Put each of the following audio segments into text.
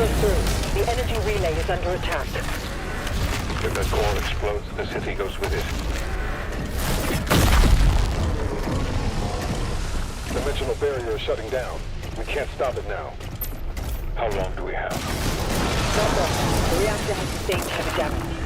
us through. The energy relay is under attack. If that core explodes, the city goes with it. Dimensional barrier is shutting down. We can't stop it now. How long do we have? Not long. The reactor has sustained heavy damage.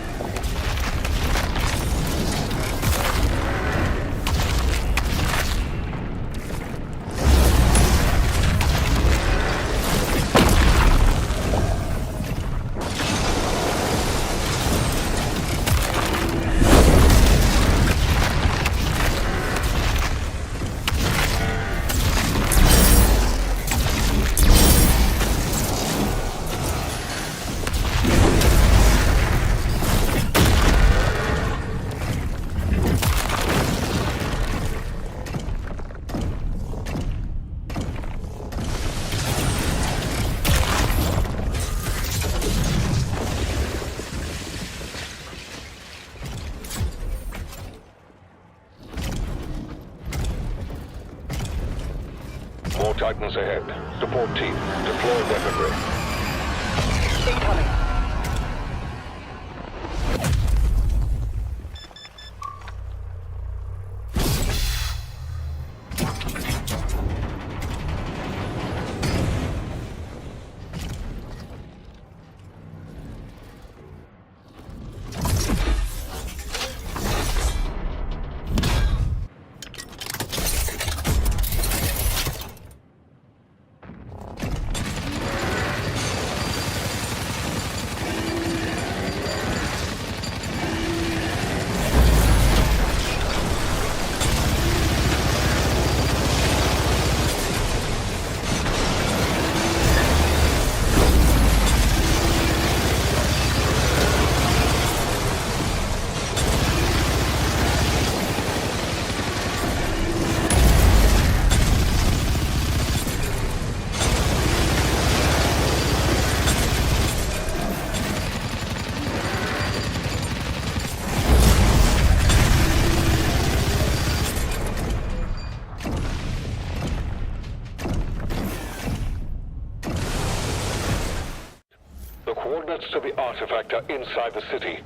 More Titans ahead. Support team, deploy weaponry. Incoming. Coordinates to the artifact are inside the city.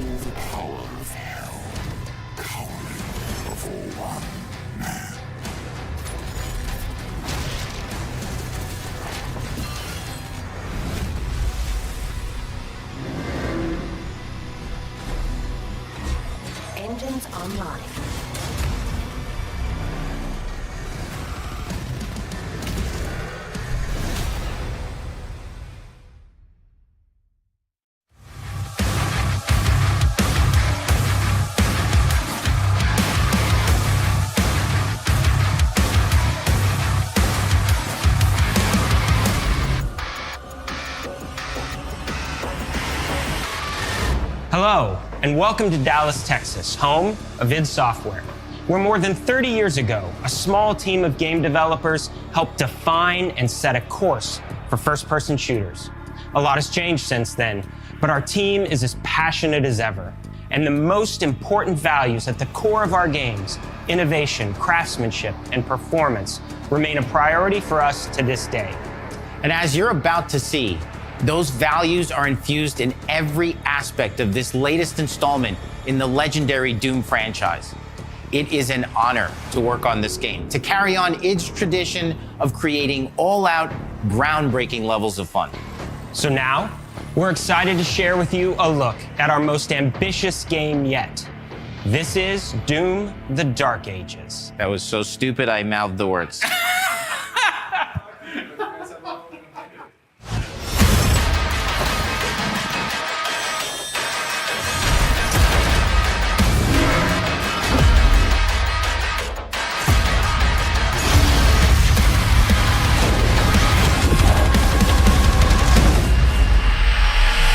the power of hell, cowering before one man. Engines online. Hello, and welcome to Dallas, Texas, home of id Software, where more than 30 years ago, a small team of game developers helped define and set a course for first-person shooters. A lot has changed since then, but our team is as passionate as ever, and the most important values at the core of our games, innovation, craftsmanship, and performance, remain a priority for us to this day. And as you're about to see, those values are infused in every aspect of this latest installment in the legendary Doom franchise. It is an honor to work on this game, to carry on id's tradition of creating all-out, groundbreaking levels of fun. So now, we're excited to share with you a look at our most ambitious game yet. This is Doom: The Dark Ages. That was so stupid, I mouthed the words.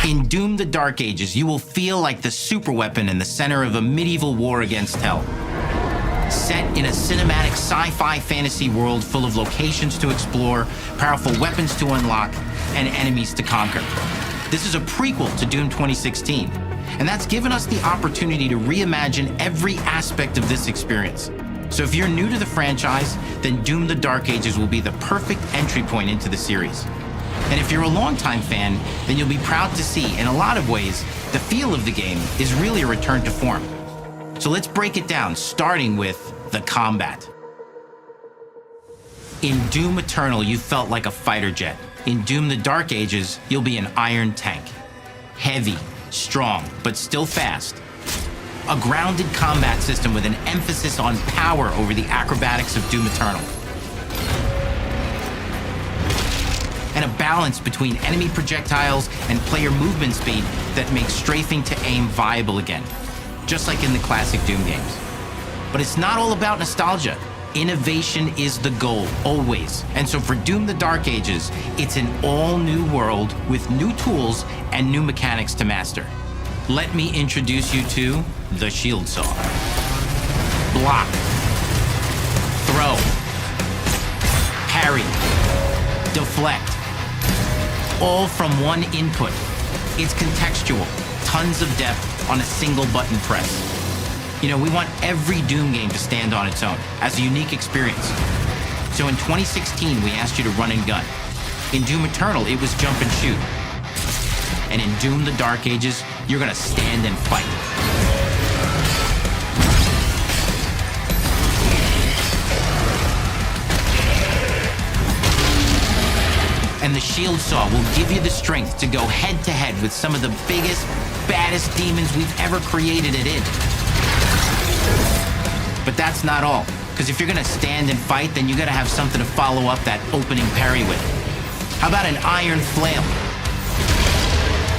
In Doom: The Dark Ages, you will feel like the superweapon in the center of a medieval war against hell. Set in a cinematic sci-fi fantasy world full of locations to explore, powerful weapons to unlock, and enemies to conquer. This is a prequel to Doom 2016, and that's given us the opportunity to reimagine every aspect of this experience. So if you're new to the franchise, then Doom: The Dark Ages will be the perfect entry point into the series. And if you're a longtime fan, then you'll be proud to see, in a lot of ways, the feel of the game is really a return to form. So let's break it down, starting with the combat. In Doom Eternal, you felt like a fighter jet. In Doom: The Dark Ages, you'll be an iron tank. Heavy, strong, but still fast. A grounded combat system with an emphasis on power over the acrobatics of Doom Eternal. And a balance between enemy projectiles and player movement speed that makes strafing to aim viable again, just like in the classic Doom games. But it's not all about nostalgia. Innovation is the goal, always. And so for Doom: The Dark Ages, it's an all-new world with new tools and new mechanics to master. Let me introduce you to the shield saw. Block. Throw. Parry. Deflect. All from one input. It's contextual, tons of depth on a single button press. You know, we want every Doom game to stand on its own as a unique experience. So in 2016, we asked you to run and gun. In Doom Eternal, it was jump and shoot. And in Doom: The Dark Ages, you're gonna stand and fight. And the shield saw will give you the strength to go head-to-head with some of the biggest, baddest demons we've ever created at id. But that's not all, because if you're gonna stand and fight, then you gotta have something to follow up that opening parry with. How about an iron flail?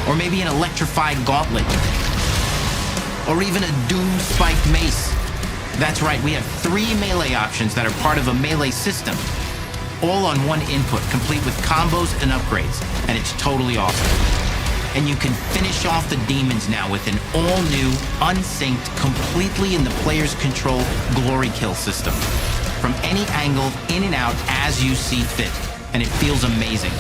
Or maybe an electrified gauntlet? Or even a doom-spiked mace? That's right, we have 3 melee options that are part of a melee system. All on one input, complete with combos and upgrades, and it's totally awesome. And you can finish off the demons now with an all-new, unsynced, completely in the player's control glory kill system. From any angle, in and out, as you see fit, and it feels amazing.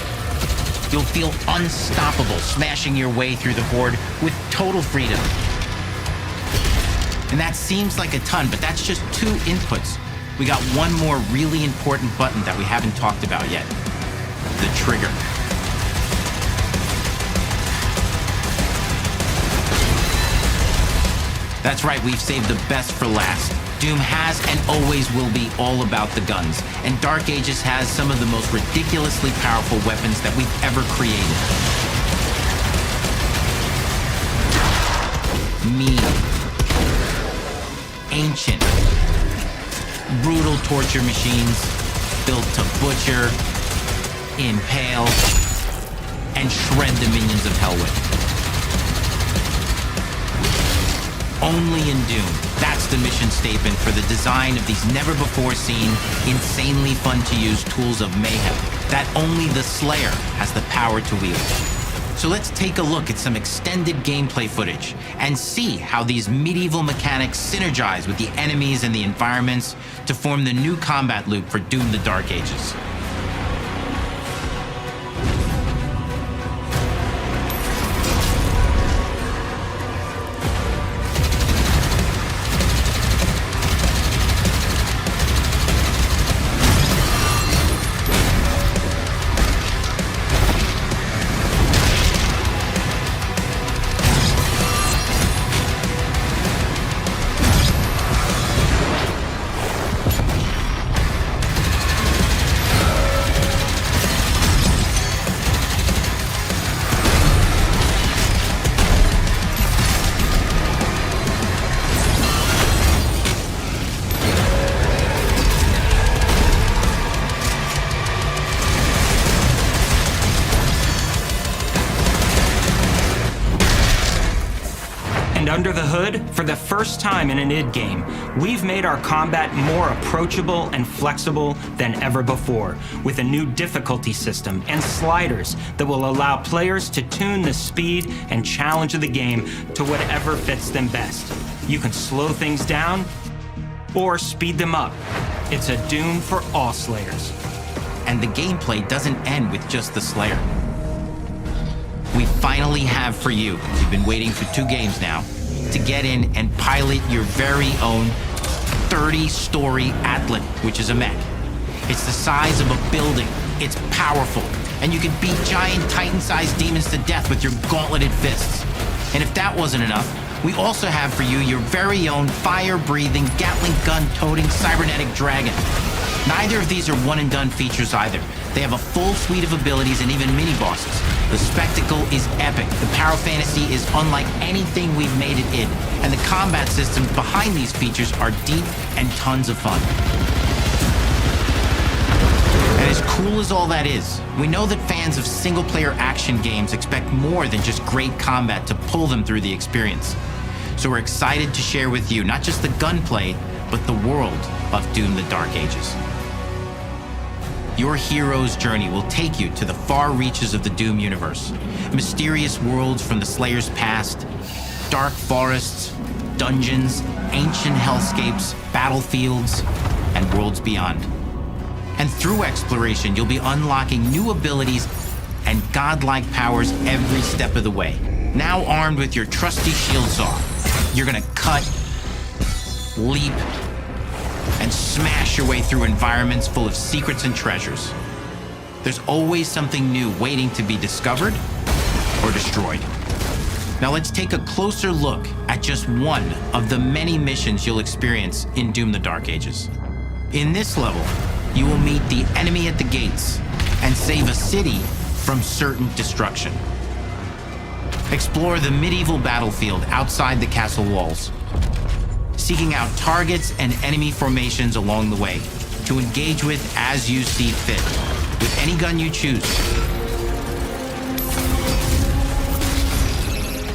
You'll feel unstoppable, smashing your way through the horde with total freedom. And that seems like a ton, but that's just 2 inputs. We got one more really important button that we haven't talked about yet. The trigger. That's right, we've saved the best for last. Doom has and always will be all about the guns, and Dark Ages has some of the most ridiculously powerful weapons that we've ever created. Mean, ancient, brutal torture machines built to butcher, impale, and shred the minions of hell with. Only in Doom. That's the mission statement for the design of these never-before-seen, insanely fun-to-use tools of mayhem that only the Slayer has the power to wield. So let's take a look at some extended gameplay footage and see how these medieval mechanics synergize with the enemies and the environments to form the new combat loop for Doom: The Dark Ages. And under the hood, for the first time in an id game, we've made our combat more approachable and flexible than ever before, with a new difficulty system and sliders that will allow players to tune the speed and challenge of the game to whatever fits them best. You can slow things down or speed them up. It's a Doom for all Slayers. And the gameplay doesn't end with just the Slayer. We finally have for you, you've been waiting for 2 games now, to get in and pilot your very own 30-story Atlan, which is a mech. It's the size of a building, it's powerful, and you can beat giant Titan-sized demons to death with your gauntleted fists. And if that wasn't enough, we also have for you your very own fire-breathing, Gatling gun-toting cybernetic dragon. Neither of these are one-and-done features either. They have a full suite of abilities and even mini-bosses. The spectacle is epic. The power fantasy is unlike anything we've made it in. And the combat systems behind these features are deep and tons of fun. And as cool as all that is, we know that fans of single-player action games expect more than just great combat to pull them through the experience. So we're excited to share with you not just the gunplay, but the world of Doom: The Dark Ages. Your hero's journey will take you to the far reaches of the Doom universe. Mysterious worlds from the Slayer's past, dark forests, dungeons, ancient hellscapes, battlefields, and worlds beyond. And through exploration, you'll be unlocking new abilities and godlike powers every step of the way. Now armed with your trusty shield saw, you're gonna cut, leap, and smash your way through environments full of secrets and treasures. There's always something new waiting to be discovered or destroyed. Now let's take a closer look at just one of the many missions you'll experience in Doom: The Dark Ages. In this level, you will meet the enemy at the gates and save a city from certain destruction. Explore the medieval battlefield outside the castle walls, seeking out targets and enemy formations along the way to engage with as you see fit, with any gun you choose.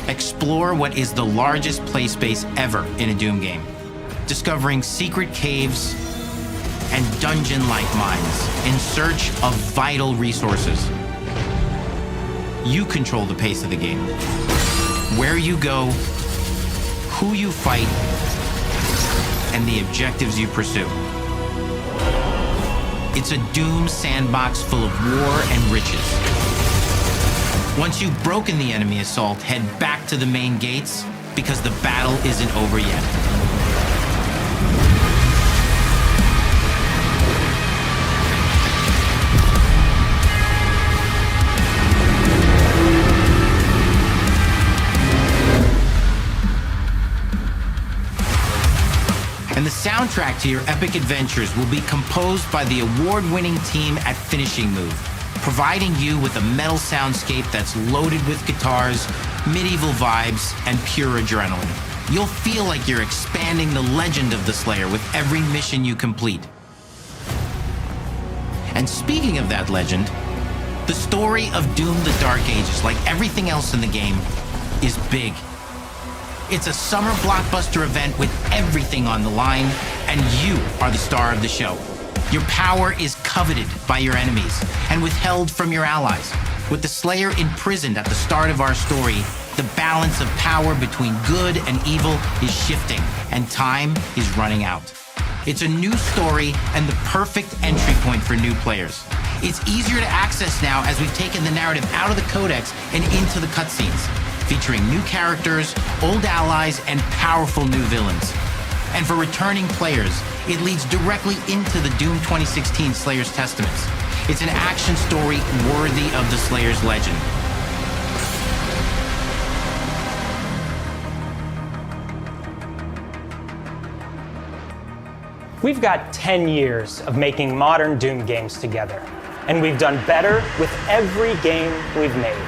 Explore what is the largest play space ever in a Doom game, discovering secret caves and dungeon-like mines in search of vital resources. You control the pace of the game, where you go, who you fight, and the objectives you pursue. It's a Doom sandbox full of war and riches. Once you've broken the enemy assault, head back to the main gates, because the battle isn't over yet. And the soundtrack to your epic adventures will be composed by the award-winning team at Finishing Move, providing you with a metal soundscape that's loaded with guitars, medieval vibes, and pure adrenaline. You'll feel like you're expanding the legend of the Slayer with every mission you complete. And speaking of that legend, the story of Doom: The Dark Ages, like everything else in the game, is big. It's a summer blockbuster event with everything on the line, and you are the star of the show. Your power is coveted by your enemies and withheld from your allies. With the Slayer imprisoned at the start of our story, the balance of power between good and evil is shifting, and time is running out. It's a new story and the perfect entry point for new players. It's easier to access now as we've taken the narrative out of the codex and into the cutscenes, featuring new characters, old allies, and powerful new villains. And for returning players, it leads directly into the Doom 2016 Slayer's Testaments. It's an action story worthy of the Slayer's legend. We've got 10 years of making modern Doom games together, and we've done better with every game we've made.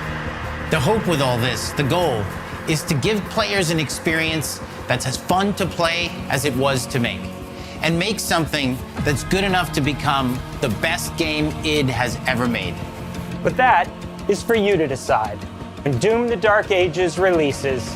The hope with all this, the goal, is to give players an experience that's as fun to play as it was to make, and make something that's good enough to become the best game id has ever made. But that is for you to decide when Doom: The Dark Ages releases.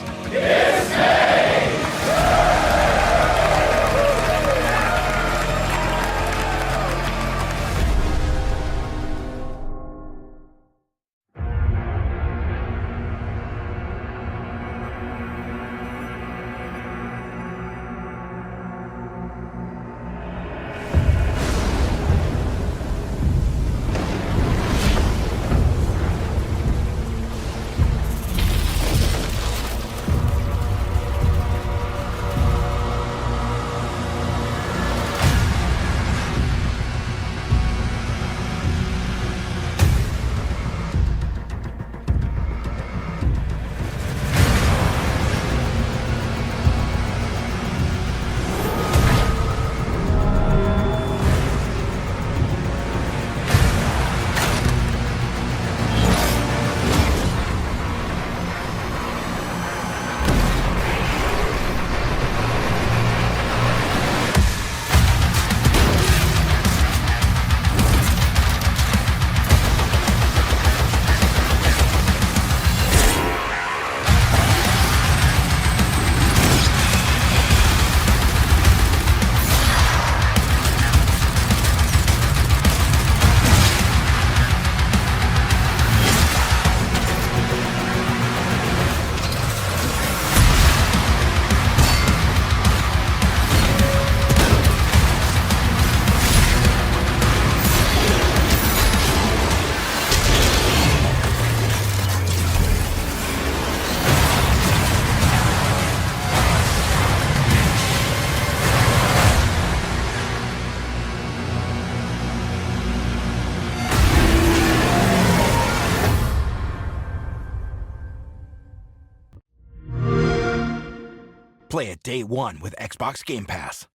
Play it day one with Xbox Game Pass.